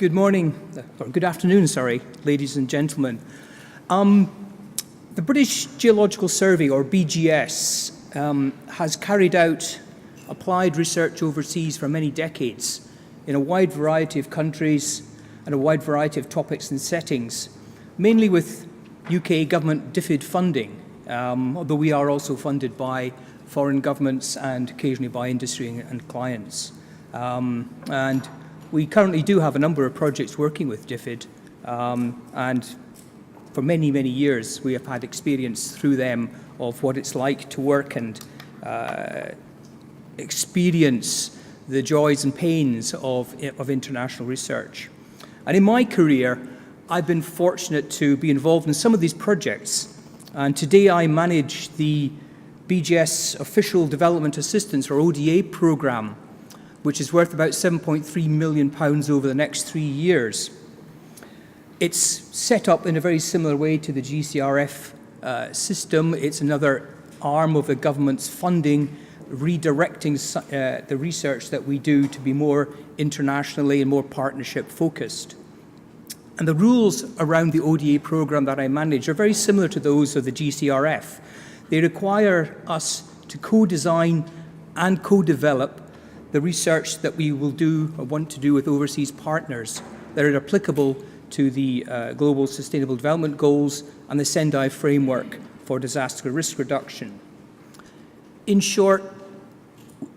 Good morning, or good afternoon, sorry, ladies and gentlemen. The British Geological Survey, or BGS, has carried out applied research overseas for many decades in a wide variety of countries and a wide variety of topics and settings, mainly with UK government DFID funding, although we are also funded by foreign governments and occasionally by industry and clients. And we currently do have a number of projects working with DFID, and for many, many years we have had experience through them of what it's like to work and experience the joys and pains of international research. And in my career, I've been fortunate to be involved in some of these projects, and today I manage the BGS Official Development Assistance, or ODA programme, which is worth about £7.3 million over the next 3 years. It's set up in a very similar way to the GCRF system. It's another arm of the government's funding, redirecting the research that we do to be more internationally and more partnership focused. And the rules around the ODA program that I manage are very similar to those of the GCRF. They require us to co-design and co-develop the research that we will do or want to do with overseas partners that are applicable to the Global Sustainable Development Goals and the Sendai Framework for Disaster Risk Reduction. In short,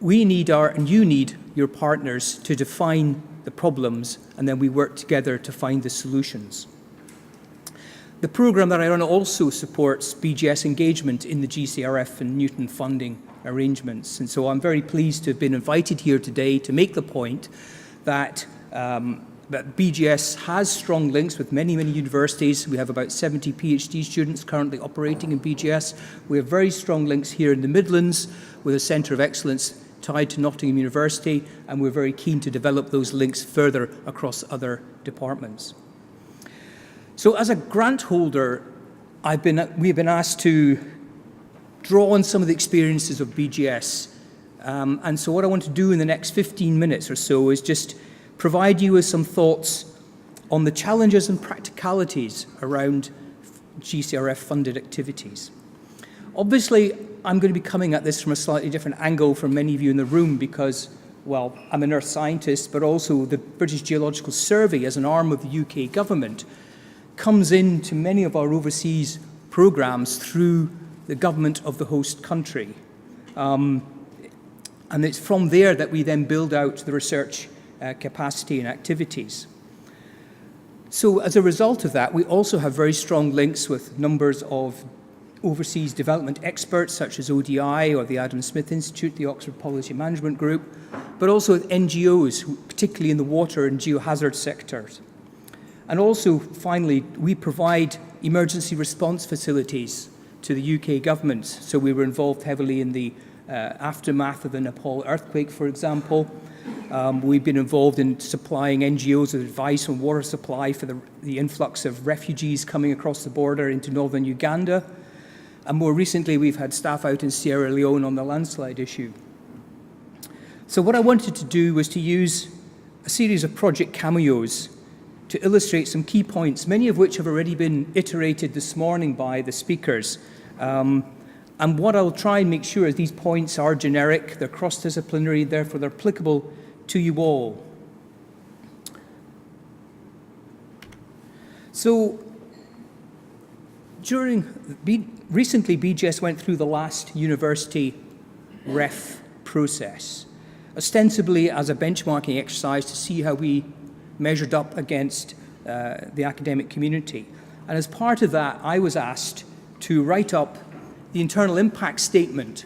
we need and you need your partners to define the problems, and then we work together to find the solutions. The programme that I run also supports BGS engagement in the GCRF and Newton funding arrangements. And so I'm very pleased to have been invited here today to make the point that, that BGS has strong links with many, many universities. We have about 70 PhD students currently operating in BGS. We have very strong links here in the Midlands with a Centre of Excellence tied to Nottingham University, and we're very keen to develop those links further across other departments. So as a grant holder, we have been asked to draw on some of the experiences of BGS. And so what I want to do in the next 15 minutes or so is just provide you with some thoughts on the challenges and practicalities around GCRF-funded activities. Obviously, I'm going to be coming at this from a slightly different angle from many of you in the room because, well, I'm an earth scientist, but also the British Geological Survey, as an arm of the UK government, comes into many of our overseas programs through the government of the host country. And it's from there that we then build out the research capacity and activities. So as a result of that, we also have very strong links with numbers of overseas development experts such as ODI or the Adam Smith Institute, the Oxford Policy Management Group, but also with NGOs, particularly in the water and geohazard sectors. And also, finally, we provide emergency response facilities to the UK government. So we were involved heavily in the aftermath of the Nepal earthquake, for example. We've been involved in supplying NGOs with advice on water supply for the influx of refugees coming across the border into northern Uganda. And more recently, we've had staff out in Sierra Leone on the landslide issue. So what I wanted to do was to use a series of project cameos to illustrate some key points, many of which have already been iterated this morning by the speakers. And what I'll try and make sure is these points are generic, they're cross-disciplinary, therefore they're applicable to you all. So, recently BGS went through the last university ref process, ostensibly as a benchmarking exercise to see how we measured up against the academic community. And as part of that, I was asked to write up the internal impact statement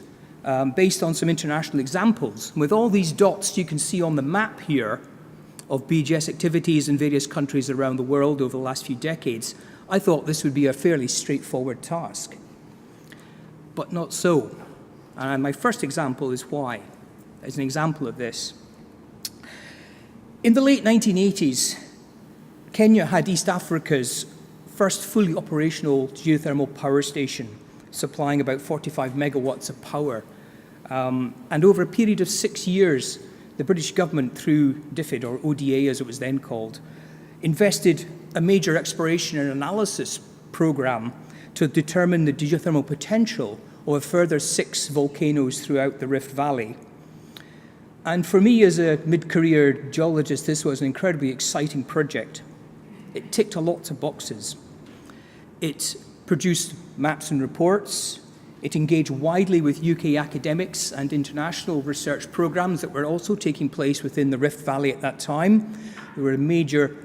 based on some international examples. With all these dots you can see on the map here of BGS activities in various countries around the world over the last few decades, I thought this would be a fairly straightforward task. But not so. And my first example is why, as an example of this. In the late 1980s, Kenya had East Africa's first fully operational geothermal power station, supplying about 45 megawatts of power. And over a period of 6 years, the British government, through DFID, or ODA as it was then called, invested a major exploration and analysis program to determine the geothermal potential of a further 6 volcanoes throughout the Rift Valley. And for me as a mid-career geologist, this was an incredibly exciting project. It ticked a lot of boxes. It produced maps and reports. It engaged widely with UK academics and international research programs that were also taking place within the Rift Valley at that time. There were a major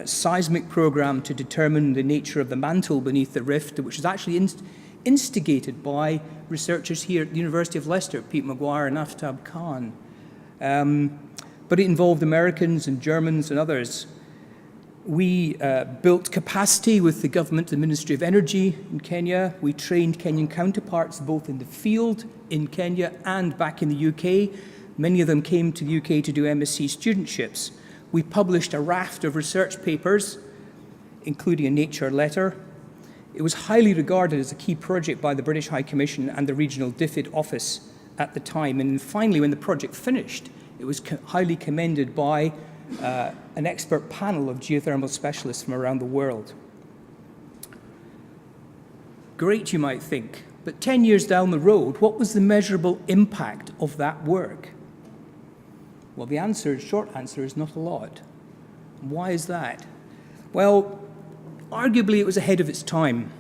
seismic program to determine the nature of the mantle beneath the rift, which was actually instigated by researchers here at the University of Leicester, Pete Maguire and Aftab Khan. But it involved Americans and Germans and others. We built capacity with the government, the Ministry of Energy in Kenya. We trained Kenyan counterparts both in the field in Kenya and back in the UK. Many of them came to the UK to do MSc studentships. We published a raft of research papers, including a Nature letter. It was highly regarded as a key project by the British High Commission and the regional DFID office at the time. And finally, when the project finished, it was highly commended by an expert panel of geothermal specialists from around the world. Great, you might think, but 10 years down the road, what was the measurable impact of that work? Well, the short answer is not a lot. Why is that? Well, arguably it was ahead of its time,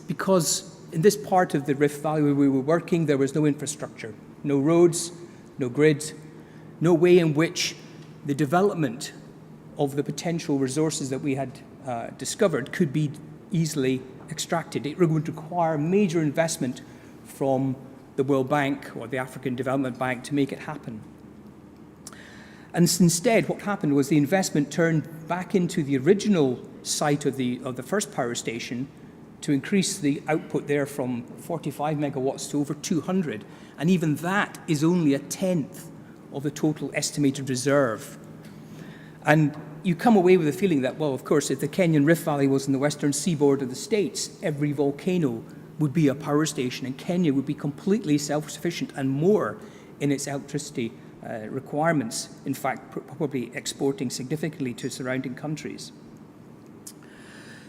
because in this part of the Rift Valley where we were working, there was no infrastructure, no roads, no grid, no way in which the development of the potential resources that we had discovered could be easily extracted. It would require major investment from the World Bank or the African Development Bank to make it happen. And instead, what happened was the investment turned back into the original site of the first power station to increase the output there from 45 megawatts to over 200. And even that is only a tenth of the total estimated reserve. And you come away with the feeling that, well, of course, if the Kenyan Rift Valley was in the western seaboard of the States, every volcano would be a power station, and Kenya would be completely self-sufficient and more in its electricity requirements, in fact, probably exporting significantly to surrounding countries.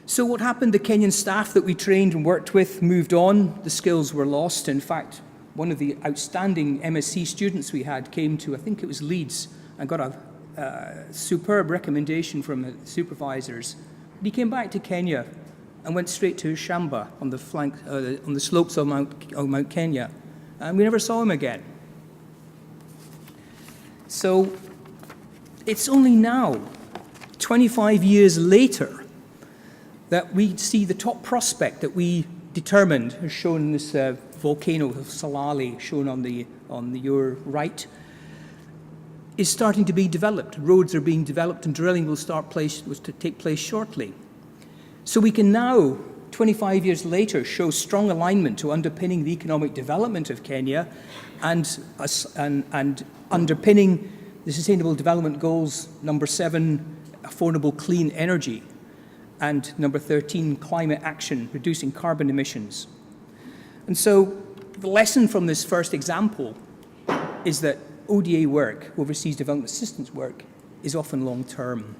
So what happened? The Kenyan staff that we trained and worked with moved on. The skills were lost. In fact, one of the outstanding MSc students we had came to, I think it was Leeds, and got a superb recommendation from the supervisors. And he came back to Kenya and went straight to Shamba on the slopes of Mount Kenya, and we never saw him again. So it's only now, 25 years later, that we see the top prospect that we determined, as shown in this volcano of Salali, shown on your right, is starting to be developed. Roads are being developed, and drilling was to take place shortly. So we can now, 25 years later, show strong alignment to underpinning the economic development of Kenya and underpinning the Sustainable Development Goals, number 7, affordable clean energy, and number 13, climate action, reducing carbon emissions. And so the lesson from this first example is that ODA work, overseas development assistance work, is often long-term.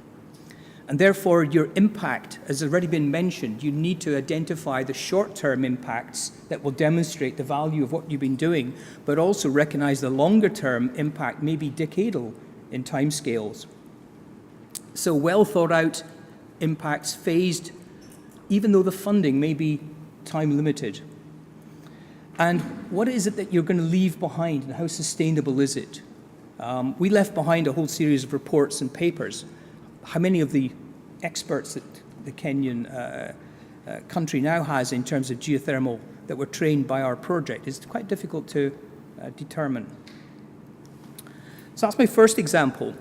And therefore, your impact, as has already been mentioned, you need to identify the short-term impacts that will demonstrate the value of what you've been doing, but also recognize the longer-term impact may be decadal in timescales. So well-thought-out impacts phased, even though the funding may be time-limited. And what is it that you're going to leave behind, and how sustainable is it? We left behind a whole series of reports and papers. How many of the experts that the Kenyan country now has in terms of geothermal that were trained by our project is quite difficult to determine. So that's my first example.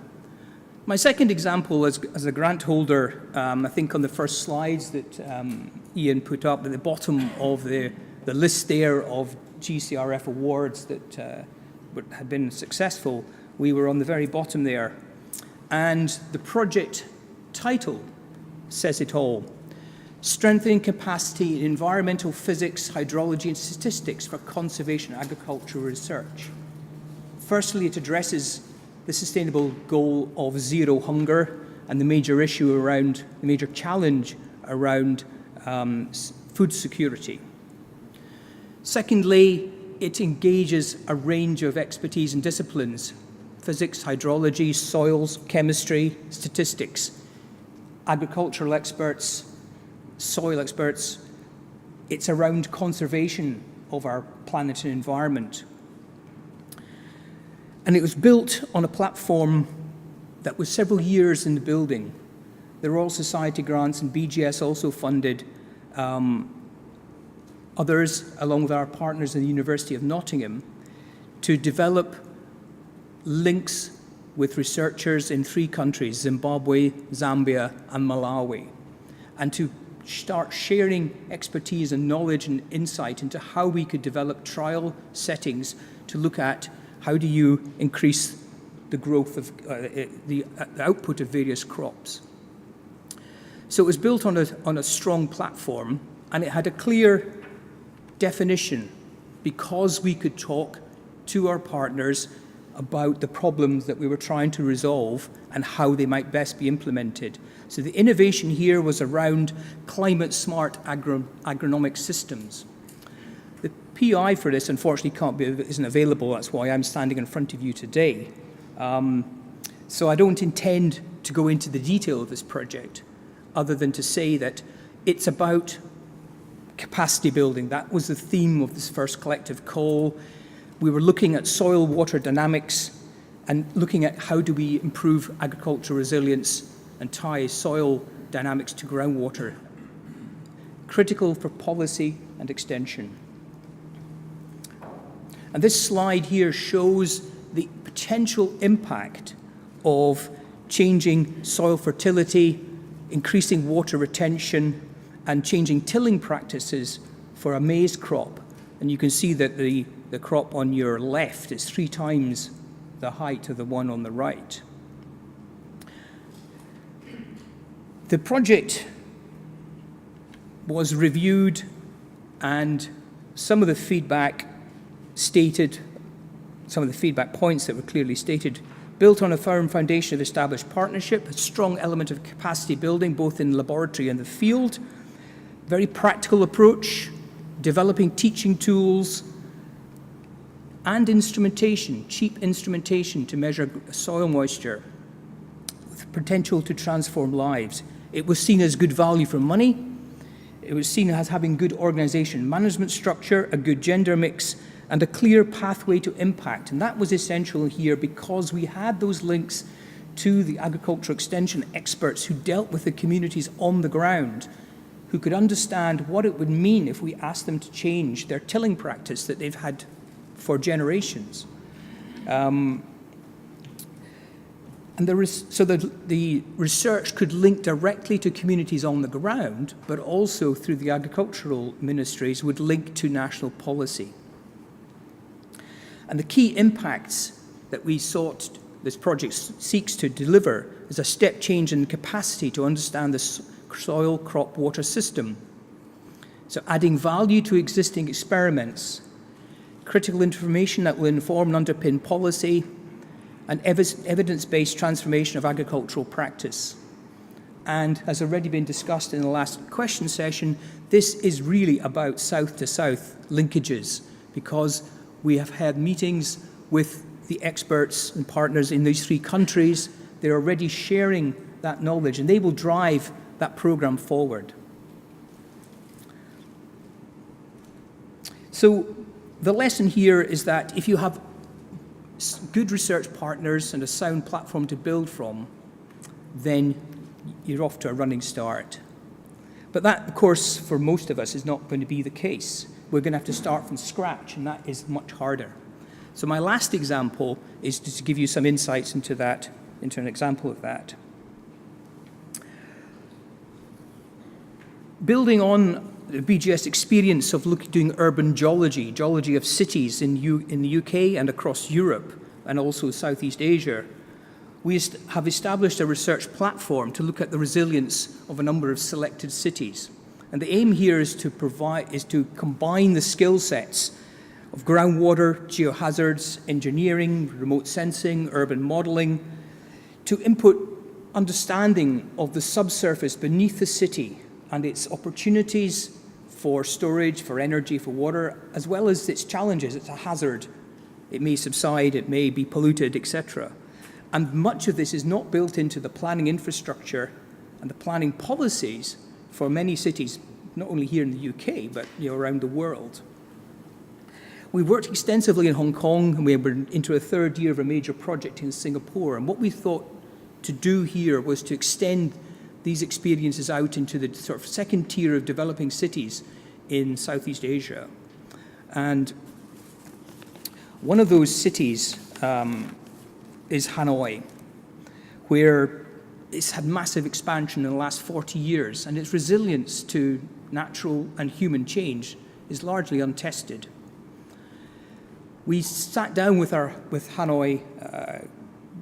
My second example as a grant holder, I think on the first slides that Ian put up at the bottom of the list there of GCRF awards that had been successful, we were on the very bottom there. And the project title says it all: Strengthening Capacity in Environmental Physics, Hydrology and Statistics for Conservation and Agricultural Research. Firstly, it addresses the sustainable goal of zero hunger and the major challenge around food security. Secondly, it engages a range of expertise and disciplines: physics, hydrology, soils, chemistry, statistics, agricultural experts, soil experts. It's around conservation of our planet and environment. And it was built on a platform that was several years in the building. The Royal Society grants and BGS also funded others, along with our partners in the University of Nottingham, to develop links with researchers in 3 countries, Zimbabwe, Zambia, and Malawi, and to start sharing expertise and knowledge and insight into how we could develop trial settings to look at how do you increase the growth of the output of various crops. So it was built on a strong platform, and it had a clear definition because we could talk to our partners about the problems that we were trying to resolve and how they might best be implemented. So the innovation here was around climate-smart agronomic systems. The PI for this, unfortunately, isn't available. That's why I'm standing in front of you today. So I don't intend to go into the detail of this project, other than to say that it's about capacity building. That was the theme of this first collective call. We were looking at soil water dynamics and looking at how do we improve agricultural resilience and tie soil dynamics to groundwater. Critical for policy and extension. And this slide here shows the potential impact of changing soil fertility, increasing water retention, and changing tilling practices for a maize crop. And you can see that the crop on your left is 3 times the height of the one on the right. The project was reviewed, and some of the feedback points that were clearly stated: built on a firm foundation of established partnership, a strong element of capacity building both in laboratory and the field, very practical approach, developing teaching tools and instrumentation, cheap instrumentation to measure soil moisture, with potential to transform lives. It was seen as good value for money. It was seen as having good organization management structure, a good gender mix, and a clear pathway to impact. And that was essential here because we had those links to the agricultural extension experts who dealt with the communities on the ground, who could understand what it would mean if we asked them to change their tilling practice that they've had for generations. So the research could link directly to communities on the ground, but also through the agricultural ministries would link to national policy. And the key impacts that this project seeks to deliver is a step change in capacity to understand the soil crop water system. So adding value to existing experiments, critical information that will inform and underpin policy, and evidence-based transformation of agricultural practice. And as already been discussed in the last question session, this is really about south-to-south linkages, because we have had meetings with the experts and partners in these 3 countries. They're already sharing that knowledge, and they will drive that program forward. So the lesson here is that if you have good research partners and a sound platform to build from, then you're off to a running start. But that, of course, for most of us is not going to be the case. We're going to have to start from scratch, and that is much harder. So my last example is to give you some insights into an example of that. Building on the BGS experience of doing urban geology of cities in the UK and across Europe, and also Southeast Asia, we have established a research platform to look at the resilience of a number of selected cities. And the aim here is to combine the skill sets of groundwater, geohazards, engineering, remote sensing, urban modeling, to input understanding of the subsurface beneath the city and its opportunities for storage, for energy, for water, as well as its challenges. It's a hazard. It may subside, it may be polluted, etc. And much of this is not built into the planning infrastructure and the planning policies for many cities, not only here in the UK, but around the world. We worked extensively in Hong Kong, and we were into a third year of a major project in Singapore. And what we thought to do here was to extend these experiences out into the sort of second tier of developing cities in Southeast Asia. And one of those cities is Hanoi, where it's had massive expansion in the last 40 years, and its resilience to natural and human change is largely untested. We sat down with Hanoi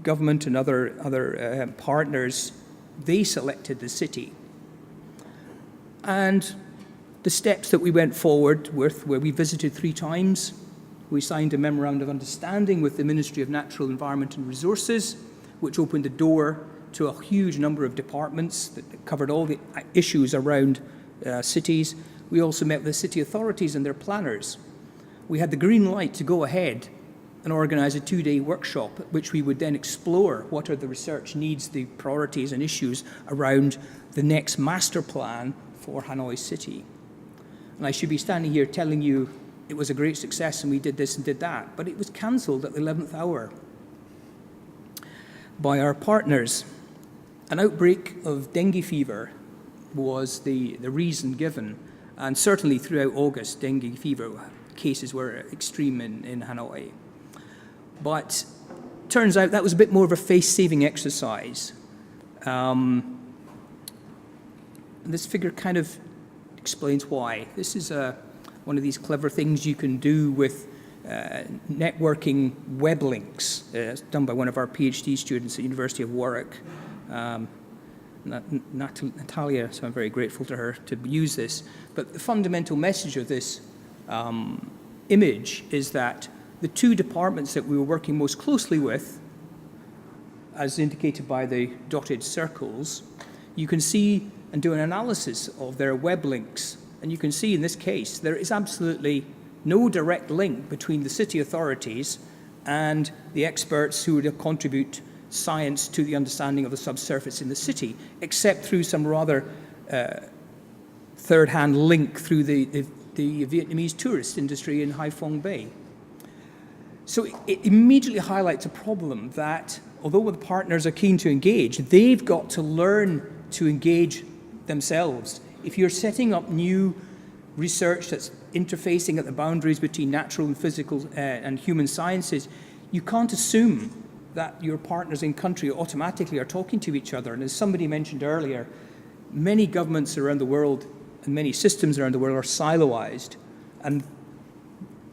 government and other partners. They selected the city. And the steps that we went forward with, where we visited 3 times, we signed a memorandum of understanding with the Ministry of Natural Environment and Resources, which opened the door to a huge number of departments that covered all the issues around cities. We also met with the city authorities and their planners. We had the green light to go ahead and organise a 2-day workshop, at which we would then explore what are the research needs, the priorities and issues around the next master plan for Hanoi City. And I should be standing here telling you it was a great success and we did this and did that, but it was cancelled at the 11th hour by our partners. An outbreak of dengue fever was the reason given, and certainly throughout August, dengue fever cases were extreme in Hanoi. But turns out that was a bit more of a face-saving exercise. And this figure kind of explains why. This is one of these clever things you can do with networking web links, done by one of our PhD students at University of Warwick, Natalia, so I'm very grateful to her to use this. But the fundamental message of this image is that the 2 departments that we were working most closely with, as indicated by the dotted circles, you can see and do an analysis of their web links. And you can see in this case, there is absolutely no direct link between the city authorities and the experts who would contribute science to the understanding of the subsurface in the city, except through some rather third-hand link through the Vietnamese tourist industry in Haiphong Bay. So it immediately highlights a problem that, although the partners are keen to engage, they've got to learn to engage themselves. If you're setting up new research that's interfacing at the boundaries between natural and physical and human sciences, you can't assume that your partners in country automatically are talking to each other. And as somebody mentioned earlier, many governments around the world and many systems around the world are siloized. And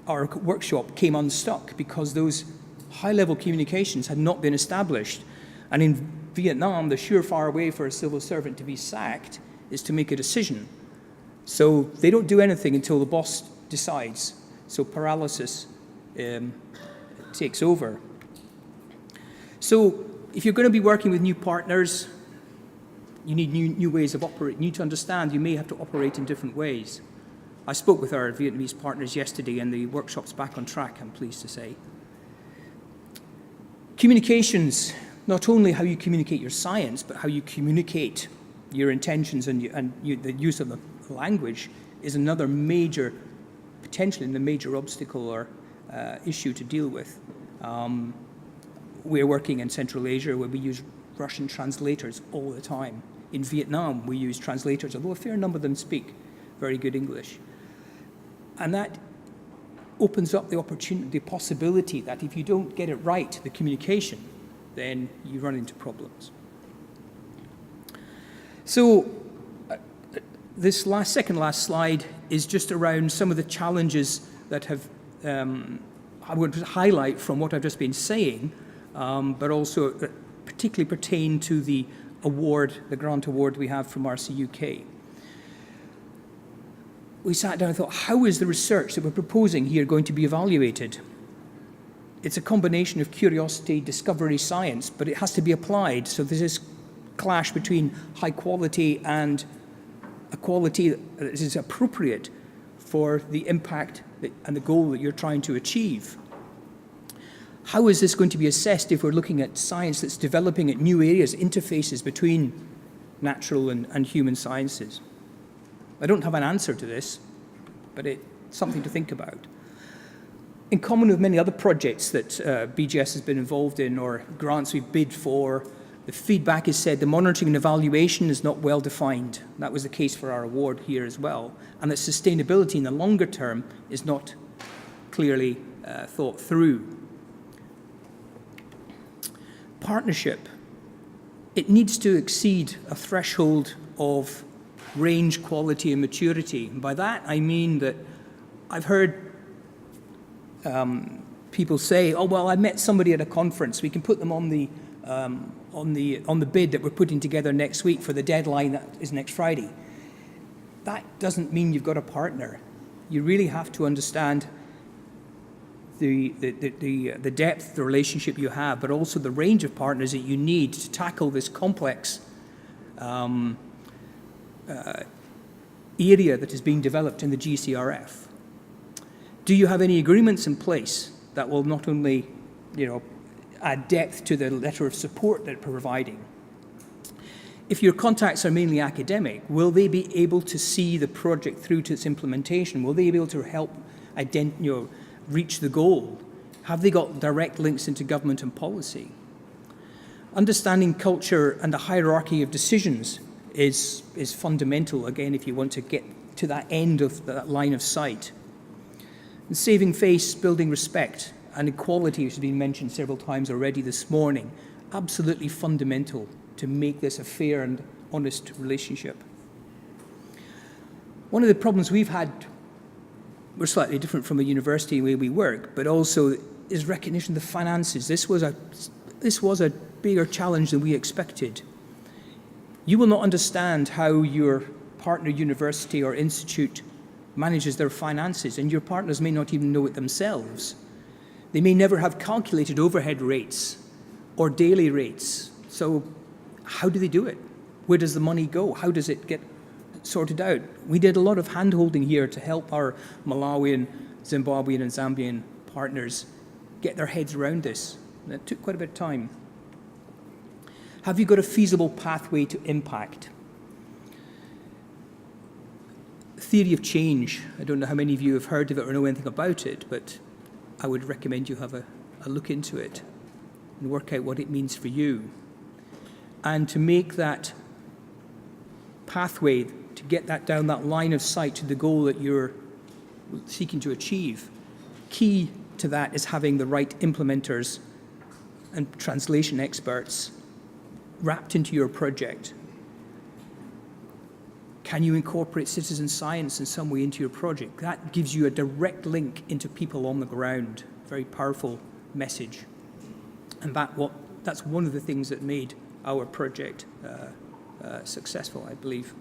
our workshop came unstuck because those high-level communications had not been established. And in Vietnam, the surefire way for a civil servant to be sacked is to make a decision. So they don't do anything until the boss decides. So paralysis takes over. So if you're going to be working with new partners, you need new ways of operating. You need to understand you may have to operate in different ways. I spoke with our Vietnamese partners yesterday, and the workshop's back on track, I'm pleased to say. Communications, not only how you communicate your science, but how you communicate your intentions and the use of the language is another major, potentially a major obstacle or issue to deal with. We're working in Central Asia where we use Russian translators all the time. In Vietnam, we use translators, although a fair number of them speak very good English. And that opens up the opportunity, the possibility that if you don't get it right, the communication, then you run into problems. So this second last slide is just around some of the challenges that have, I want to highlight from what I've just been saying, but also particularly pertain to the award, the grant award we have from RCUK. We sat down and thought, how is the research that we're proposing here going to be evaluated? It's a combination of curiosity, discovery, science, but it has to be applied. So there's this clash between high quality and a quality that is appropriate for the impact and the goal that you're trying to achieve. How is this going to be assessed if we're looking at science that's developing at new areas, interfaces between natural and human sciences? I don't have an answer to this, but it's something to think about. In common with many other projects that BGS has been involved in or grants we've bid for, the feedback is said the monitoring and evaluation is not well defined. That was the case for our award here as well. And that sustainability in the longer term is not clearly thought through. Partnership. It needs to exceed a threshold of range, quality, and maturity. And by that, I mean that I've heard people say, "Oh well, I met somebody at a conference. We can put them on the bid that we're putting together next week for the deadline that is next Friday." That doesn't mean you've got a partner. You really have to understand the depth, the relationship you have, but also the range of partners that you need to tackle this complex area that is being developed in the GCRF. Do you have any agreements in place that will not only, add depth to the letter of support that you're providing? If your contacts are mainly academic, will they be able to see the project through to its implementation? Will they be able to help reach the goal? Have they got direct links into government and policy? Understanding culture and the hierarchy of decisions is fundamental, again, if you want to get to that end of that line of sight. And saving face, building respect, and equality, which has been mentioned several times already this morning, absolutely fundamental to make this a fair and honest relationship. One of the problems we've had, we're slightly different from a university in the way we work, but also is recognition of the finances. This was a bigger challenge than we expected. You will not understand how your partner university or institute manages their finances, and your partners may not even know it themselves. They may never have calculated overhead rates or daily rates. So how do they do it? Where does the money go? How does it get sorted out? We did a lot of hand-holding here to help our Malawian, Zimbabwean, and Zambian partners get their heads around this. And it took quite a bit of time. Have you got a feasible pathway to impact? Theory of change. I don't know how many of you have heard of it or know anything about it, but I would recommend you have a look into it and work out what it means for you. And to make that pathway, to get that down that line of sight to the goal that you're seeking to achieve, key to that is having the right implementers and translation experts wrapped into your project. Can you incorporate citizen science in some way into your project? That gives you a direct link into people on the ground. Very powerful message. And that's one of the things that made our project successful, I believe.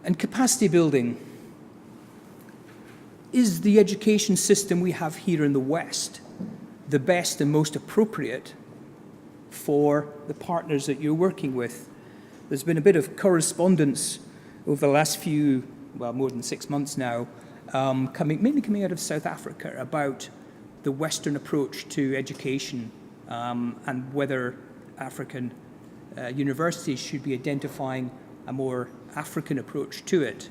And capacity building. Is the education system we have here in the West the best and most appropriate for the partners that you're working with? There's been a bit of correspondence over the last more than 6 months now, mainly coming out of South Africa about the Western approach to education and whether African universities should be identifying a more African approach to it.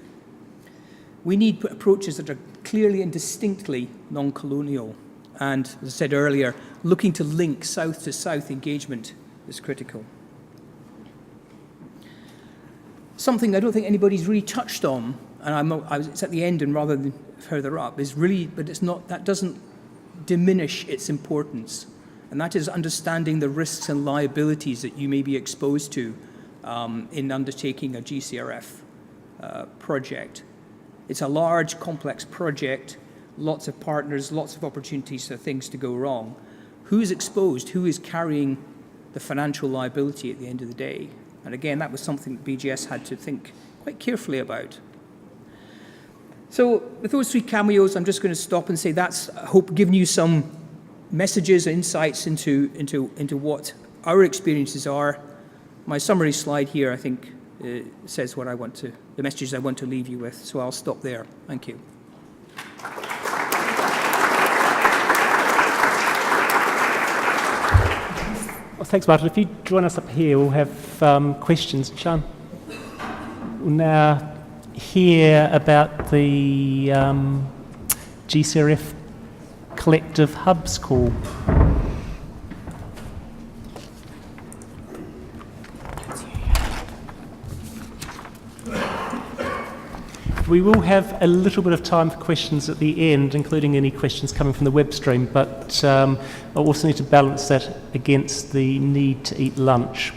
We need approaches that are clearly and distinctly non-colonial. And as I said earlier, looking to link South to South engagement is critical. Something I don't think anybody's really touched on, and it's at the end and rather than further up, is really, but it's not, that doesn't diminish its importance. And that is understanding the risks and liabilities that you may be exposed to in undertaking a GCRF project. It's a large, complex project, lots of partners, lots of opportunities for things to go wrong. Who is exposed? Who is carrying the financial liability at the end of the day? And again, that was something that BGS had to think quite carefully about. So with those three cameos, I'm just going to stop and say that's, I hope, giving you some messages, insights into what our experiences are. my summary slide here, I think, says what the messages I want to leave you with. So I'll stop there. Thank you. Well, thanks, Martin. If you join us up here, we'll have questions. Sean, we'll now hear about the GCRF Collective Hubs call. We will have a little bit of time for questions at the end, including any questions coming from the web stream, but I also need to balance that against the need to eat lunch.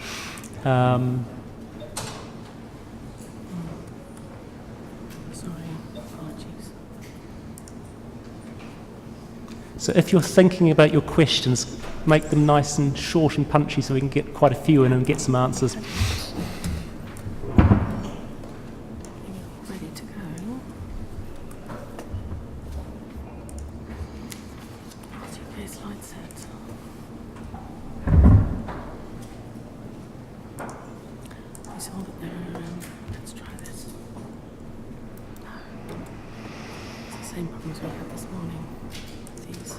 So if you're thinking about your questions, make them nice and short and punchy so we can get quite a few in and get some answers. Ready to go. Okay, slide set. I saw that there. Let's try this. No. It's the same problems we had this morning. These.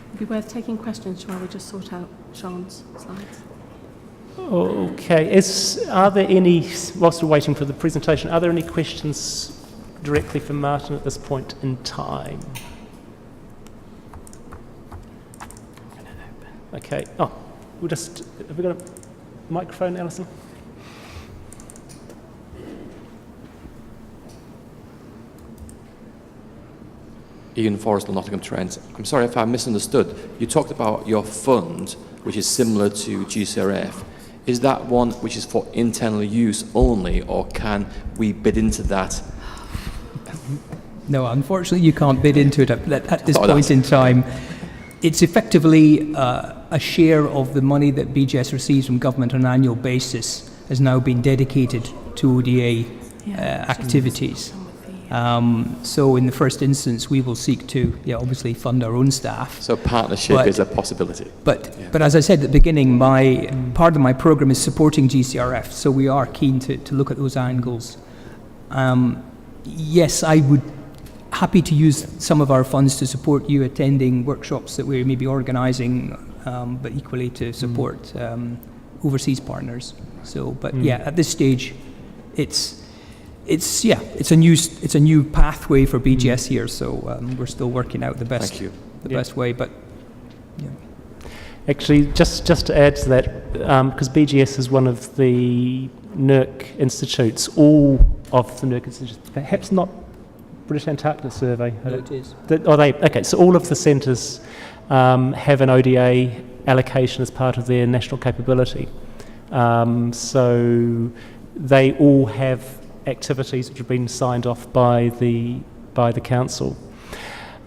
It'd be worth taking questions while we just sort out Sean's slides. Okay, are there any, whilst we're waiting for the presentation, are there any questions directly for Martin at this point in time? Okay, have we got a microphone, Alison? Ian Forrest, Nottingham Trent. I'm sorry if I misunderstood. You talked about your fund, which is similar to GCRF. Is that one which is for internal use only, or can we bid into that? No, unfortunately, you can't bid into it at this point in time. It's effectively a share of the money that BGS receives from government on an annual basis has now been dedicated to ODA activities. So in the first instance, we will seek to, obviously fund our own staff. So partnership is a possibility. But as I said at the beginning, part of my program is supporting GCRF, so we are keen to look at those angles. Yes, I would happy to use some of our funds to support you attending workshops that we're maybe organising, but equally to support overseas partners. So, at this stage, it's a new pathway for BGS here. So we're still working out the best way. But actually, just to add to that, because BGS is one of the NERC institutes, all of the NERC institutes, perhaps not British Antarctic Survey. No, it is. Okay, so all of the centres have an ODA allocation as part of their national capability. So they all have activities which have been signed off by the council.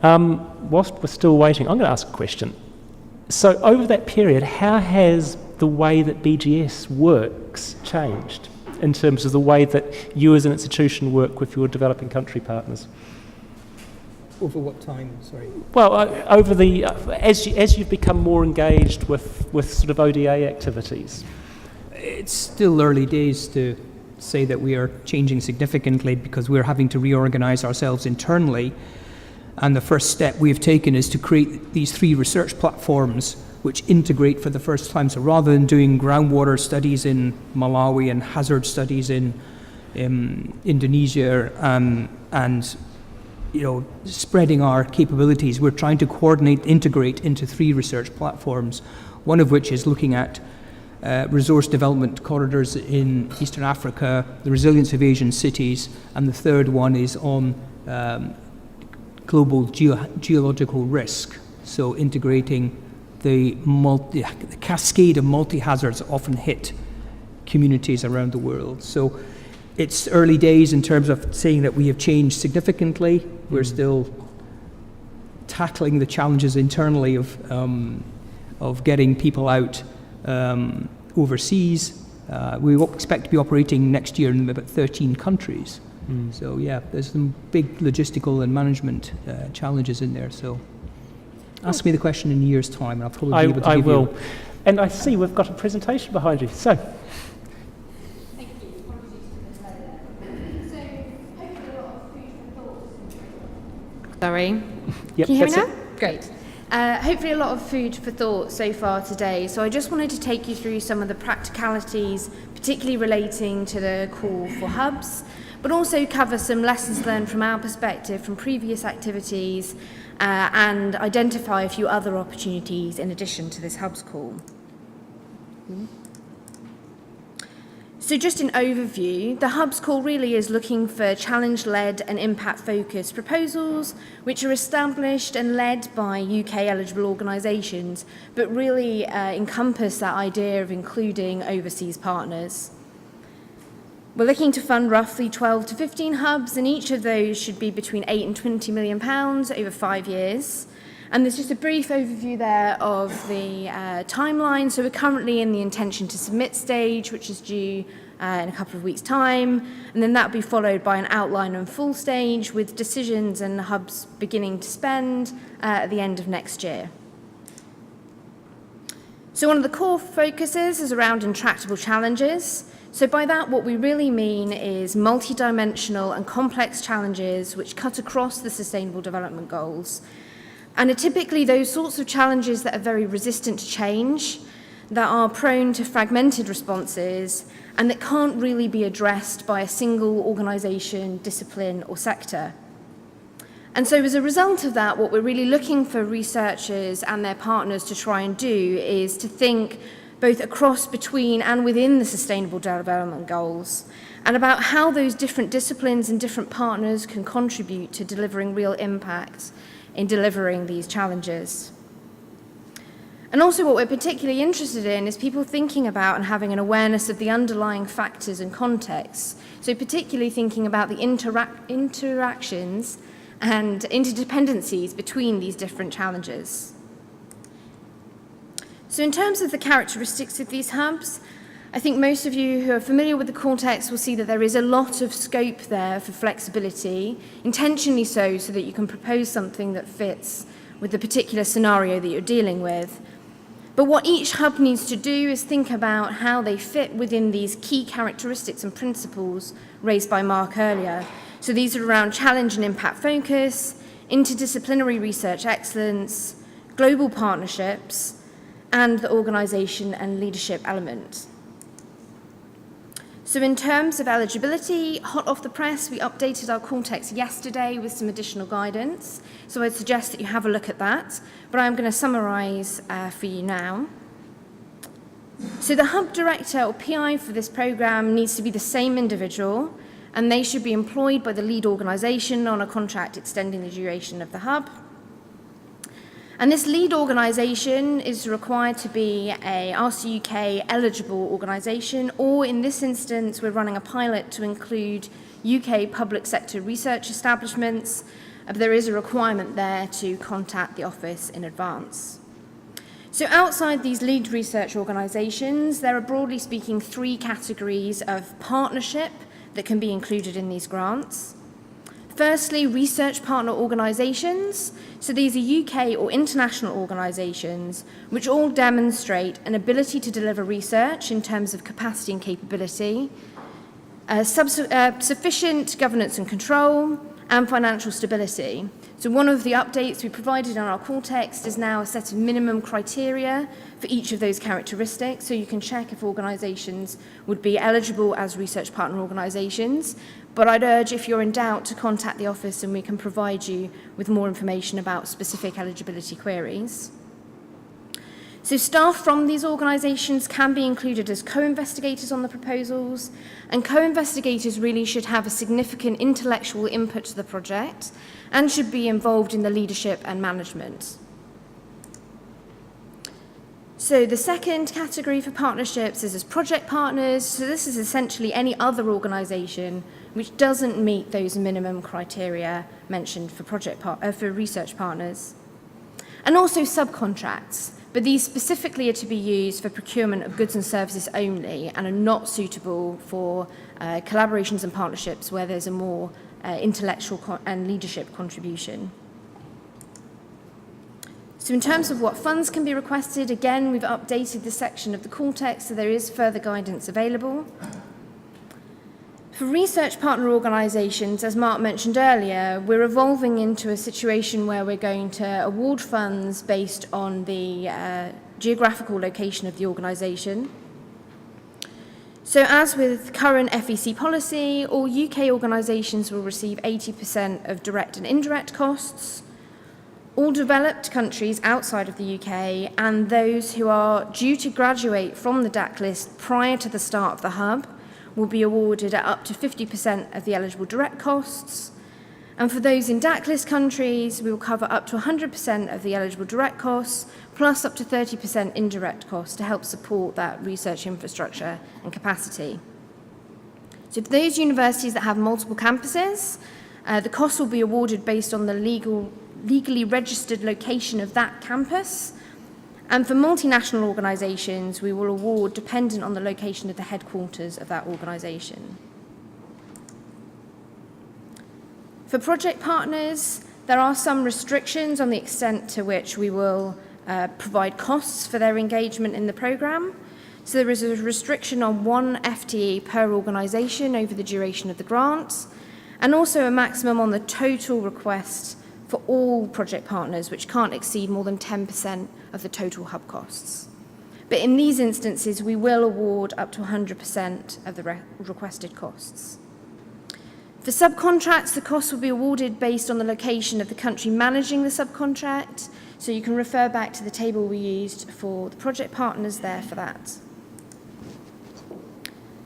Whilst we're still waiting, I'm going to ask a question. So over that period, how has the way that BGS works changed in terms of the way that you as an institution work with your developing country partners? Over what time? Sorry. Well, over as you've become more engaged with sort of ODA activities. It's still early days to say that we are changing significantly because we're having to reorganize ourselves internally. And the first step we've taken is to create these 3 research platforms which integrate for the first time. So rather than doing groundwater studies in Malawi and hazard studies in Indonesia and spreading our capabilities, we're trying to integrate into 3 research platforms, one of which is looking at resource development corridors in Eastern Africa, the resilience of Asian cities, and the third one is on global geological risk. So integrating the cascade of multi-hazards that often hit communities around the world. So it's early days in terms of saying that we have changed significantly. We're still tackling the challenges internally of getting people out overseas. We expect to be operating next year in about 13 countries. So there's some big logistical and management challenges in there. So Ask me the question in a year's time, and I'll probably be able to I give will. you. And I see we've got a presentation behind you. So, Thank you. So, hopefully a lot of food for thought. Sorry. yep, Can you hear me that's now? it. Great. Hopefully a lot of food for thought so far today. So I just wanted to take you through some of the practicalities, particularly relating to the call for hubs, but also cover some lessons learned from our perspective from previous activities and identify a few other opportunities in addition to this hubs call. So just an overview, the hubs call really is looking for challenge-led and impact-focused proposals which are established and led by UK eligible organisations, but really encompass that idea of including overseas partners. We're looking to fund roughly 12 to 15 hubs, and each of those should be between £8 and £20 million over 5 years. And there's just a brief overview there of the timeline. So we're currently in the intention to submit stage, which is due in a couple of weeks' time. And then that will be followed by an outline and full stage with decisions and hubs beginning to spend at the end of next year. So one of the core focuses is around intractable challenges. So by that, what we really mean is multidimensional and complex challenges which cut across the Sustainable Development Goals. And are typically those sorts of challenges that are very resistant to change, that are prone to fragmented responses, and that can't really be addressed by a single organisation, discipline, or sector. And so as a result of that, what we're really looking for researchers and their partners to try and do is to think both across, between, and within the Sustainable Development Goals, and about how those different disciplines and different partners can contribute to delivering real impact in delivering these challenges. And also what we're particularly interested in is people thinking about and having an awareness of the underlying factors and contexts. So particularly thinking about the interactions and interdependencies between these different challenges. So in terms of the characteristics of these hubs, I think most of you who are familiar with the context will see that there is a lot of scope there for flexibility, intentionally so that you can propose something that fits with the particular scenario that you're dealing with. But what each hub needs to do is think about how they fit within these key characteristics and principles raised by Mark earlier. So these are around challenge and impact focus, interdisciplinary research excellence, global partnerships, and the organisation and leadership element. So in terms of eligibility, hot off the press, we updated our call text yesterday with some additional guidance. So I'd suggest that you have a look at that, but I'm going to summarise for you now. So the hub director or PI for this programme needs to be the same individual, and they should be employed by the lead organisation on a contract extending the duration of the hub. And this lead organisation is required to be a RCUK eligible organisation, or in this instance, we're running a pilot to include UK public sector research establishments, but there is a requirement there to contact the office in advance. So outside these lead research organisations, there are broadly speaking 3 categories of partnership that can be included in these grants. Firstly, research partner organisations. So these are UK or international organisations which all demonstrate an ability to deliver research in terms of capacity and capability, sufficient governance and control, and financial stability. So one of the updates we provided on our call text is now a set of minimum criteria for each of those characteristics, so you can check if organisations would be eligible as research partner organisations. But I'd urge, if you're in doubt, to contact the office and we can provide you with more information about specific eligibility queries. So staff from these organisations can be included as co-investigators on the proposals, and co-investigators really should have a significant intellectual input to the project and should be involved in the leadership and management. So the second category for partnerships is as project partners. So this is essentially any other organisation which doesn't meet those minimum criteria mentioned for for research partners. And also subcontracts, but these specifically are to be used for procurement of goods and services only and are not suitable for collaborations and partnerships where there's a more intellectual and leadership contribution. So in terms of what funds can be requested, again, we've updated this section of the call text, so there is further guidance available. For research partner organisations, as Mark mentioned earlier, we're evolving into a situation where we're going to award funds based on the geographical location of the organisation. So as with current FEC policy, all UK organisations will receive 80% of direct and indirect costs. All developed countries outside of the UK and those who are due to graduate from the DAC list prior to the start of the hub will be awarded at up to 50% of the eligible direct costs. And for those in DAC list countries, we will cover up to 100% of the eligible direct costs, plus up to 30% indirect costs to help support that research infrastructure and capacity. So for those universities that have multiple campuses, the costs will be awarded based on the legally registered location of that campus. And for multinational organisations, we will award dependent on the location of the headquarters of that organisation. For project partners, there are some restrictions on the extent to which we will provide costs for their engagement in the programme. So there is a restriction on 1 FTE per organisation over the duration of the grant, and also a maximum on the total request for all project partners, which can't exceed more than 10% of the total hub costs. But in these instances, we will award up to 100% of the requested costs. For subcontracts, the costs will be awarded based on the location of the country managing the subcontract, so you can refer back to the table we used for the project partners there for that.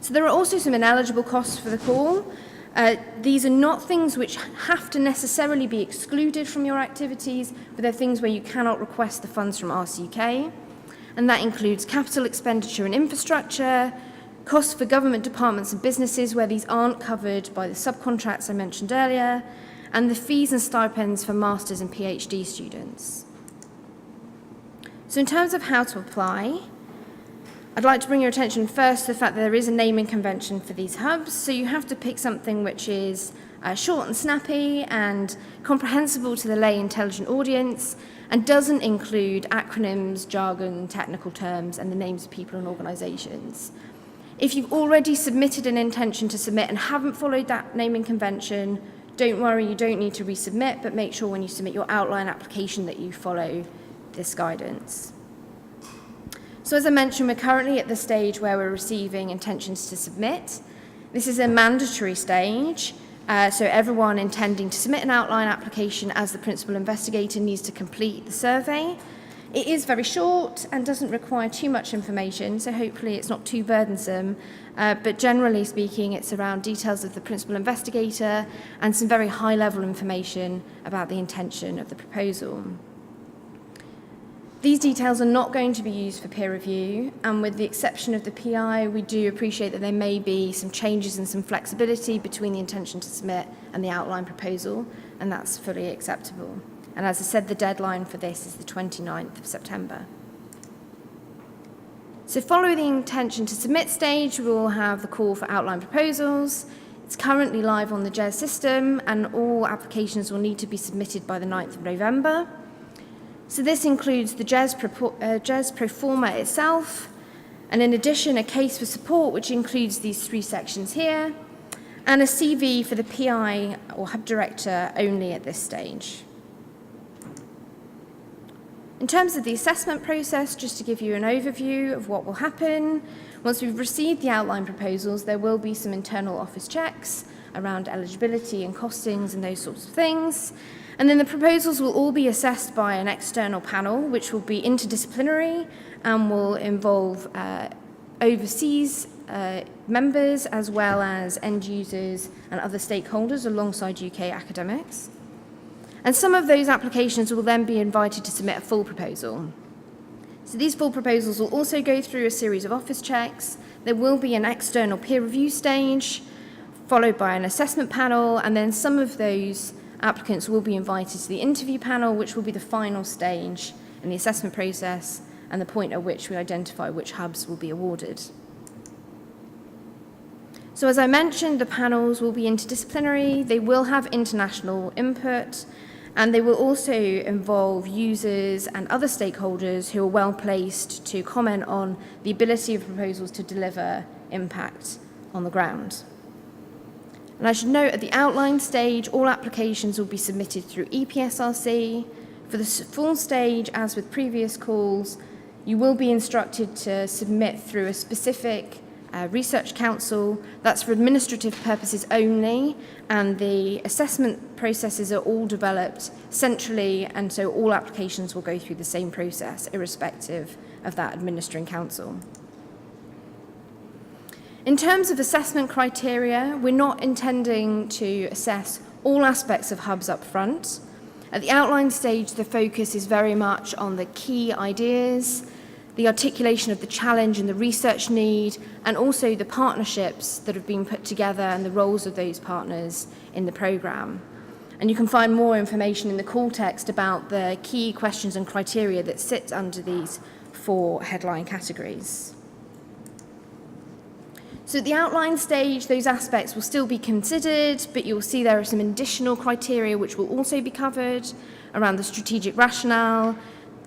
So there are also some ineligible costs for the call. These are not things which have to necessarily be excluded from your activities, but they're things where you cannot request the funds from RCUK. And that includes capital expenditure and infrastructure, costs for government departments and businesses where these aren't covered by the subcontracts I mentioned earlier, and the fees and stipends for masters and PhD students. So in terms of how to apply, I'd like to bring your attention first to the fact that there is a naming convention for these hubs, so you have to pick something which is short and snappy and comprehensible to the lay intelligent audience and doesn't include acronyms, jargon, technical terms, and the names of people and organisations. If you've already submitted an intention to submit and haven't followed that naming convention, don't worry, you don't need to resubmit, but make sure when you submit your outline application that you follow this guidance. So as I mentioned, we're currently at the stage where we're receiving intentions to submit. This is a mandatory stage, so everyone intending to submit an outline application as the principal investigator needs to complete the survey. It is very short and doesn't require too much information, so hopefully it's not too burdensome, but generally speaking, it's around details of the principal investigator and some very high-level information about the intention of the proposal. These details are not going to be used for peer review, and with the exception of the PI, we do appreciate that there may be some changes and some flexibility between the intention to submit and the outline proposal, and that's fully acceptable. And as I said, the deadline for this is the 29th of September. So following the intention to submit stage, we will have the call for outline proposals. It's currently live on the GES system, and all applications will need to be submitted by the 9th of November. So this includes the GES pro forma itself, and in addition, a case for support, which includes these 3 sections here, and a CV for the PI or hub director only at this stage. In terms of the assessment process, just to give you an overview of what will happen, once we've received the outline proposals, there will be some internal office checks around eligibility and costings and those sorts of things. And then the proposals will all be assessed by an external panel, which will be interdisciplinary and will involve overseas members as well as end users and other stakeholders alongside UK academics. And some of those applications will then be invited to submit a full proposal. So these full proposals will also go through a series of office checks. There will be an external peer review stage, followed by an assessment panel, and then some of those applicants will be invited to the interview panel, which will be the final stage in the assessment process and the point at which we identify which hubs will be awarded. So as I mentioned, the panels will be interdisciplinary, they will have international input, And they will also involve users and other stakeholders who are well placed to comment on the ability of proposals to deliver impact on the ground. And I should note, at the outline stage, all applications will be submitted through EPSRC. For the full stage, as with previous calls, you will be instructed to submit through a specific research council. That's for administrative purposes only, and the assessment processes are all developed centrally, and so all applications will go through the same process, irrespective of that administering council. In terms of assessment criteria, we're not intending to assess all aspects of hubs up front. At the outline stage, the focus is very much on the key ideas, the articulation of the challenge and the research need, and also the partnerships that have been put together and the roles of those partners in the programme. And you can find more information in the call text about the key questions and criteria that sit under these 4 headline categories. So at the outline stage, those aspects will still be considered, but you'll see there are some additional criteria which will also be covered around the strategic rationale,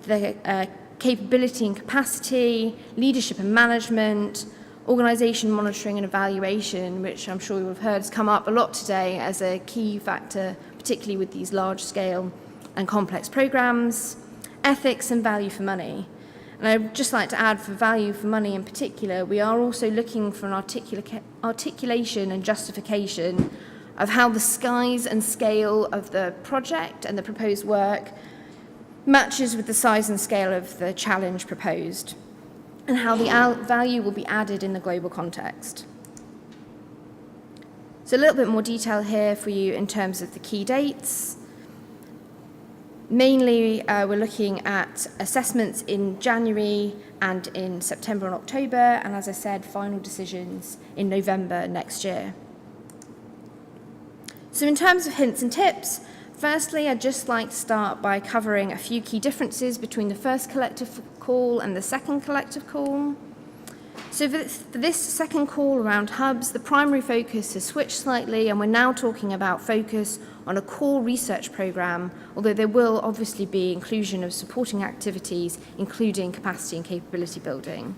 the capability and capacity, leadership and management, organisation monitoring and evaluation, which I'm sure you will have heard has come up a lot today as a key factor, particularly with these large-scale and complex programmes, ethics and value for money. And I'd just like to add, for value for money in particular, we are also looking for an articulation and justification of how the size and scale of the project and the proposed work matches with the size and scale of the challenge proposed, and how the value will be added in the global context. So a little bit more detail here for you in terms of the key dates. Mainly, we're looking at assessments in January and in September and October, and as I said, final decisions in November next year. So in terms of hints and tips, firstly, I'd just like to start by covering a few key differences between the first collective call and the second collective call. So for this second call around hubs, the primary focus has switched slightly, and we're now talking about focus on a core research programme, although there will obviously be inclusion of supporting activities, including capacity and capability building.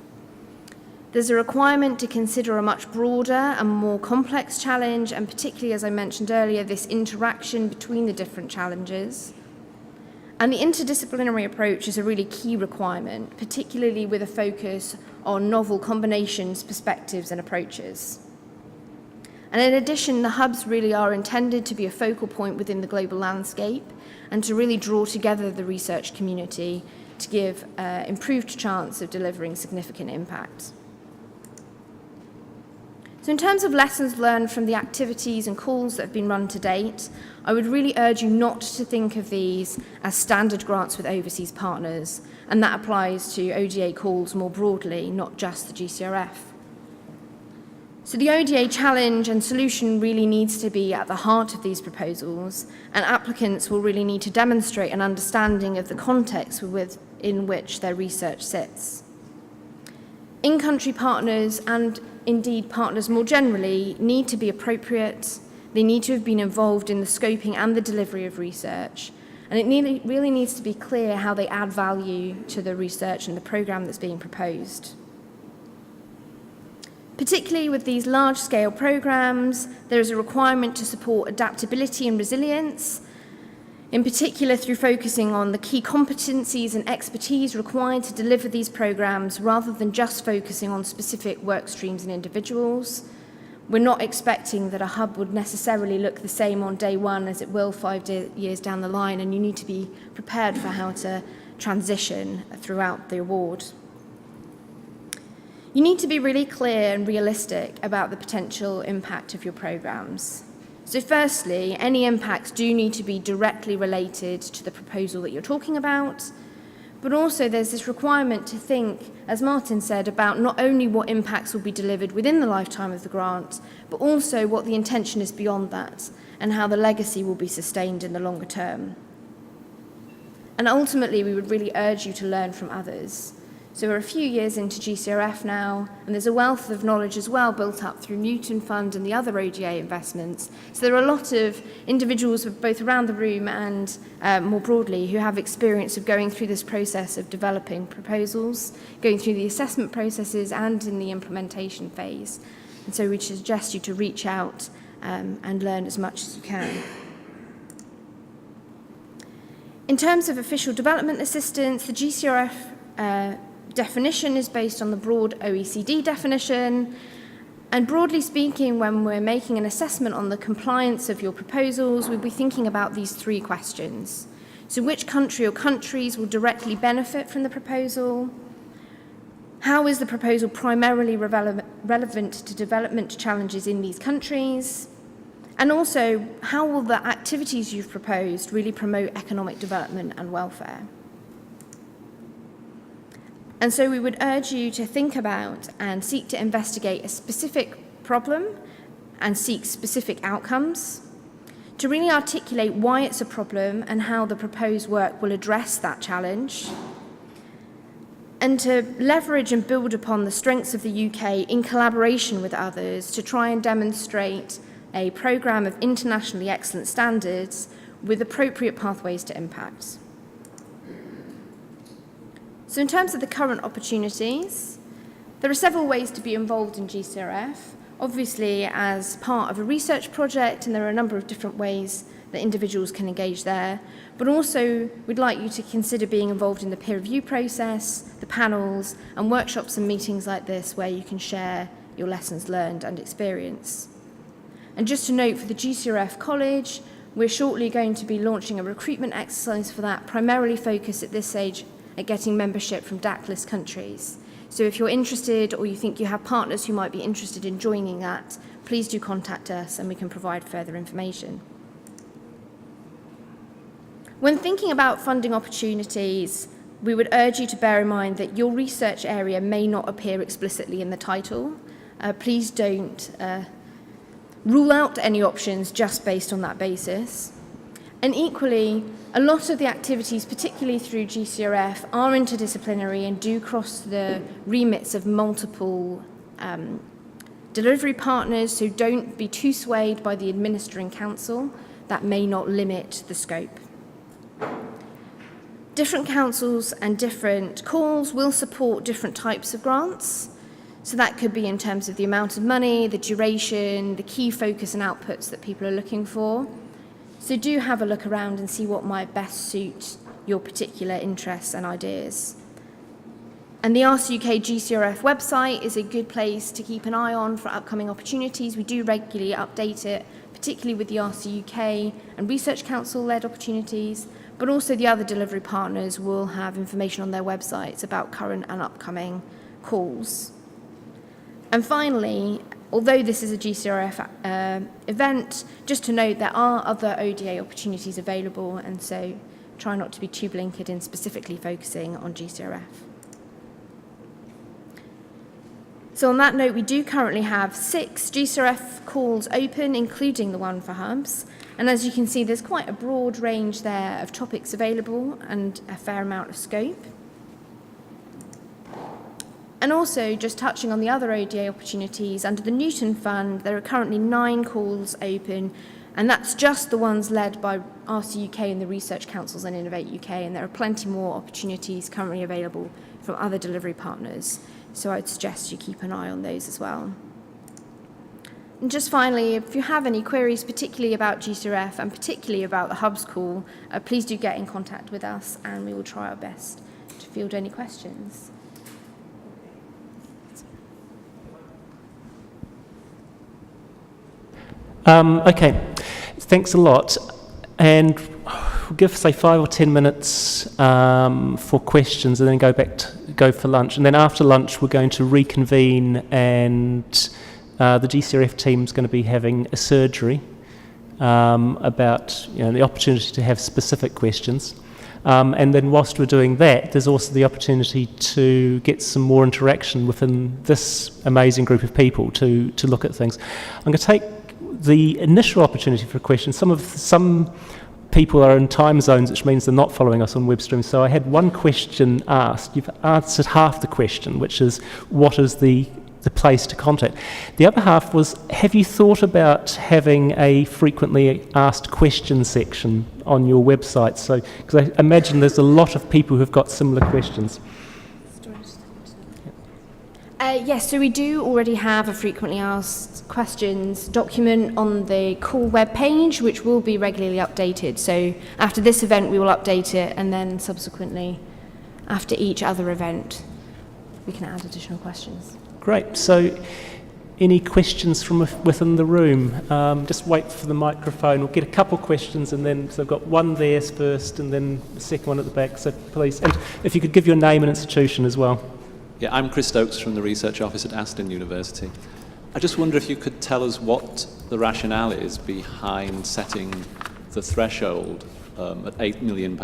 There's a requirement to consider a much broader and more complex challenge, and particularly, as I mentioned earlier, this interaction between the different challenges. And the interdisciplinary approach is a really key requirement, particularly with a focus on novel combinations, perspectives, and approaches. And in addition, the hubs really are intended to be a focal point within the global landscape and to really draw together the research community to give improved chance of delivering significant impact. So in terms of lessons learned from the activities and calls that have been run to date, I would really urge you not to think of these as standard grants with overseas partners, and that applies to ODA calls more broadly, not just the GCRF. So the ODA challenge and solution really needs to be at the heart of these proposals, and applicants will really need to demonstrate an understanding of the context in which their research sits. In-country partners, and indeed partners more generally, need to be appropriate. They need to have been involved in the scoping and the delivery of research, and it really needs to be clear how they add value to the research and the programme that's being proposed. Particularly with these large-scale programmes, there is a requirement to support adaptability and resilience, in particular through focusing on the key competencies and expertise required to deliver these programmes rather than just focusing on specific work streams and individuals. We're not expecting that a hub would necessarily look the same on day one as it will 5 years down the line, and you need to be prepared for how to transition throughout the award. You need to be really clear and realistic about the potential impact of your programmes. So firstly, any impacts do need to be directly related to the proposal that you're talking about, but also there's this requirement to think, as Martin said, about not only what impacts will be delivered within the lifetime of the grant, but also what the intention is beyond that and how the legacy will be sustained in the longer term. And ultimately, we would really urge you to learn from others. So we're a few years into GCRF now, and there's a wealth of knowledge as well built up through Newton Fund and the other ODA investments. So there are a lot of individuals both around the room and more broadly who have experience of going through this process of developing proposals, going through the assessment processes and in the implementation phase. And so we suggest you to reach out and learn as much as you can. In terms of official development assistance, the GCRF definition is based on the broad OECD definition, and broadly speaking, when we're making an assessment on the compliance of your proposals, we'll be thinking about these three questions. So which country or countries will directly benefit from the proposal? How is the proposal primarily relevant to development challenges in these countries? And also, how will the activities you've proposed really promote economic development and welfare? And so we would urge you to think about and seek to investigate a specific problem and seek specific outcomes, to really articulate why it's a problem and how the proposed work will address that challenge, and to leverage and build upon the strengths of the UK in collaboration with others to try and demonstrate a programme of internationally excellent standards with appropriate pathways to impact. So in terms of the current opportunities, there are several ways to be involved in GCRF, obviously as part of a research project, and there are a number of different ways that individuals can engage there, but also we'd like you to consider being involved in the peer review process, the panels, and workshops and meetings like this where you can share your lessons learned and experience. And just to note, for the GCRF College, we're shortly going to be launching a recruitment exercise for that, primarily focused at this stage at getting membership from DAC list countries. So if you're interested or you think you have partners who might be interested in joining that, please do contact us and we can provide further information. When thinking about funding opportunities, we would urge you to bear in mind that your research area may not appear explicitly in the title. Please don't rule out any options just based on that basis. And equally, a lot of the activities, particularly through GCRF, are interdisciplinary and do cross the remits of multiple delivery partners, so don't be too swayed by the administering council. That may not limit the scope. Different councils and different calls will support different types of grants. So that could be in terms of the amount of money, the duration, the key focus and outputs that people are looking for. So do have a look around and see what might best suit your particular interests and ideas. And the Ask UK GCRF website is a good place to keep an eye on for upcoming opportunities. We do regularly update it, particularly with the Ask UK and Research Council-led opportunities, but also the other delivery partners will have information on their websites about current and upcoming calls. And finally, although this is a GCRF event, just to note there are other ODA opportunities available, and so try not to be too blinkered in specifically focusing on GCRF. So on that note, we do currently have 6 GCRF calls open, including the one for hubs. And as you can see, there's quite a broad range there of topics available and a fair amount of scope. And also, just touching on the other ODA opportunities, under the Newton Fund, there are currently 9 calls open, and that's just the ones led by RC UK and the Research Councils and Innovate UK, and there are plenty more opportunities currently available from other delivery partners. So I'd suggest you keep an eye on those as well. And just finally, if you have any queries, particularly about GCRF and particularly about the Hubs call, please do get in contact with us and we will try our best to field any questions. Okay, thanks a lot. And we'll give, say, 5 or 10 minutes for questions and then go for lunch. And then after lunch, we're going to reconvene and the GCRF team's going to be having a surgery about the opportunity to have specific questions. And then whilst we're doing that, there's also the opportunity to get some more interaction within this amazing group of people to look at things. I'm going to take the initial opportunity for questions. Some people are in time zones, which means they're not following us on web stream. So I had one question asked. You've answered half the question, which is what is the place to contact. The other half was, have you thought about having a frequently asked question section on your website? So, because I imagine there's a lot of people who've got similar questions. Yes, so we do already have a frequently asked questions document on the call web page, which will be regularly updated. So after this event, we will update it, and then subsequently, after each other event, we can add additional questions. Great. So any questions from within the room? Just wait for the microphone. We'll get a couple questions, and then so I've got one there first, and then the second one at the back. So please, and if you could give your name and institution as well. Yeah, I'm Chris Stokes from the Research Office at Aston University. I just wonder if you could tell us what the rationale is behind setting the threshold at £8 million.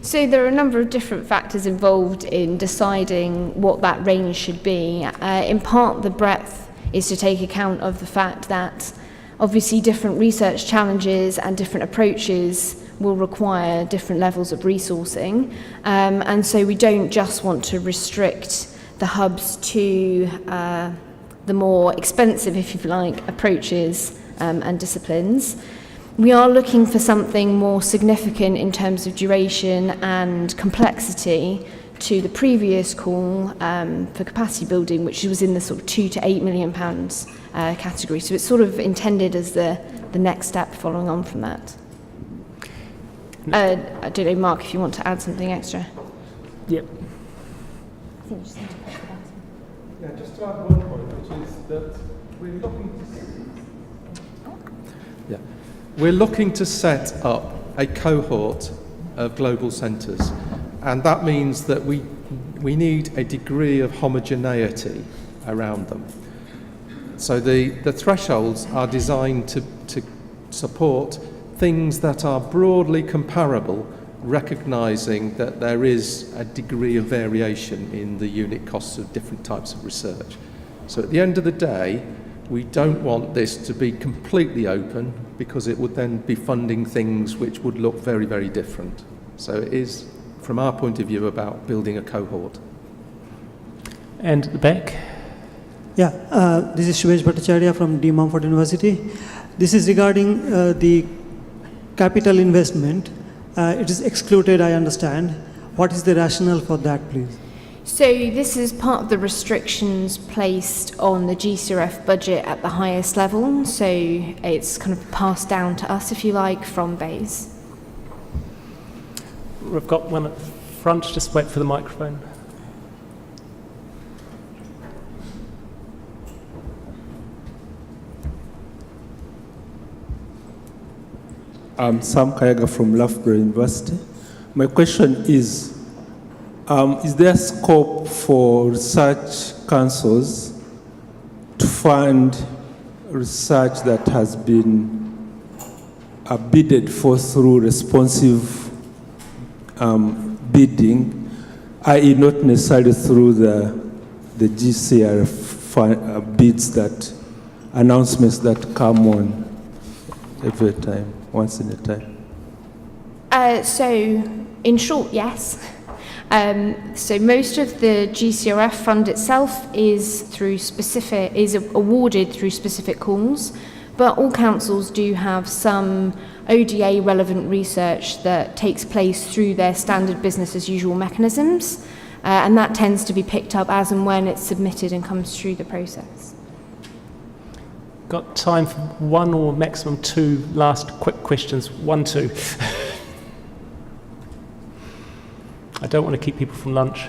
So there are a number of different factors involved in deciding what that range should be. In part, the breadth is to take account of the fact that obviously different research challenges and different approaches will require different levels of resourcing. And so we don't just want to restrict the hubs to the more expensive, if you like, approaches and disciplines. We are looking for something more significant in terms of duration and complexity to the previous call for capacity building, which was in the sort of £2 to £8 million category. So it's sort of intended as the next step following on from that. I don't know, Mark, if you want to add something extra. Yep. I think you just need to push the button. Yeah, just to add one point, which is that we're looking to set up a cohort of global centres, and that means that we need a degree of homogeneity around them. So the thresholds are designed to support things that are broadly comparable, recognising that there is a degree of variation in the unit costs of different types of research. So at the end of the day, we don't want this to be completely open, because it would then be funding things which would look very, very different. So it is, from our point of view, about building a cohort. And at the back? Yeah, this is Shivesh Bhattacharya from D. Mumford University. This is regarding the capital investment. It is excluded, I understand. What is the rationale for that, please? So this is part of the restrictions placed on the GCRF budget at the highest level. So it's kind of passed down to us, if you like, from BASE. We've got one at the front. Just wait for the microphone. I'm Sam Kayaga from Loughborough University. My question is there scope for research councils to fund research that has been bidded for through responsive bidding, i.e. not necessarily through the GCRF bids, that announcements that come on every time, once in a time? So in short, yes. So most of the GCRF fund itself is awarded through specific calls, but all councils do have some ODA relevant research that takes place through their standard business as usual mechanisms, and that tends to be picked up as and when it's submitted and comes through the process. Got time for one or maximum two last quick questions. 1, 2. I don't want to keep people from lunch.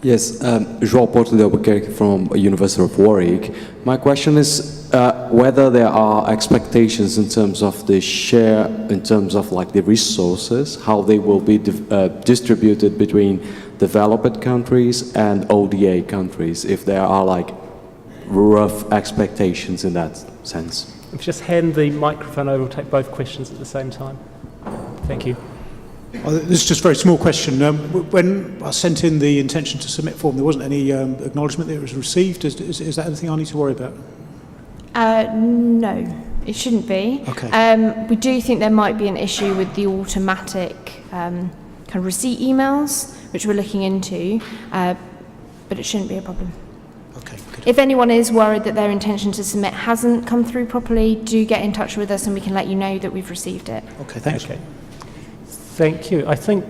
Yes, João Porto de Albuquerque from University of Warwick. My question is whether there are expectations in terms of the share, in terms of like the resources, how they will be distributed between developed countries and ODA countries, if there are like rough expectations in that sense. If you just hand the microphone over, we'll take both questions at the same time. Thank you. This is just a very small question. When I sent in the intention to submit form, there wasn't any acknowledgement that it was received. Is that anything I need to worry about? No, it shouldn't be. Okay. We do think there might be an issue with the automatic kind of receipt emails, which we're looking into, but it shouldn't be a problem. Okay, good. If anyone is worried that their intention to submit hasn't come through properly, do get in touch with us and we can let you know that we've received it. Okay, thanks. Okay. Thank you. I think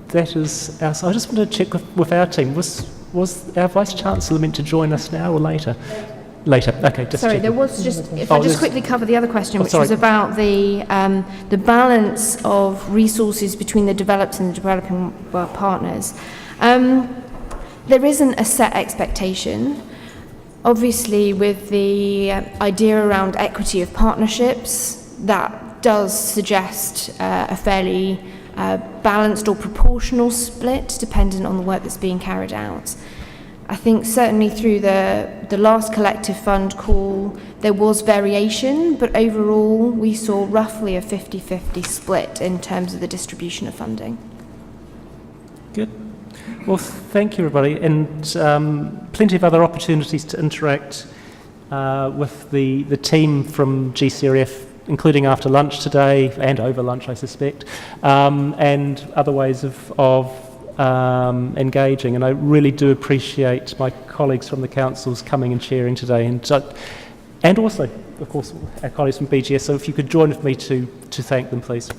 that is our... I just wanted to check with our team. Was our Vice-Chancellor meant to join us now or later? Later. Okay, just Sorry, checking. there was just... If I just quickly cover the other question, which sorry. was about the balance of resources between the developed and the developing partners. There isn't a set expectation. Obviously, with the idea around equity of partnerships, that does suggest a fairly balanced or proportional split, dependent on the work that's being carried out. I think certainly through the last collective fund call, there was variation, but overall we saw roughly a 50-50 split in terms of the distribution of funding. Good. Well, thank you, everybody, and plenty of other opportunities to interact with the team from GCRF, including after lunch today, and over lunch, I suspect, and other ways of engaging. And I really do appreciate my colleagues from the councils coming and sharing today, and also, of course, our colleagues from BGS. So if you could join with me to thank them, please.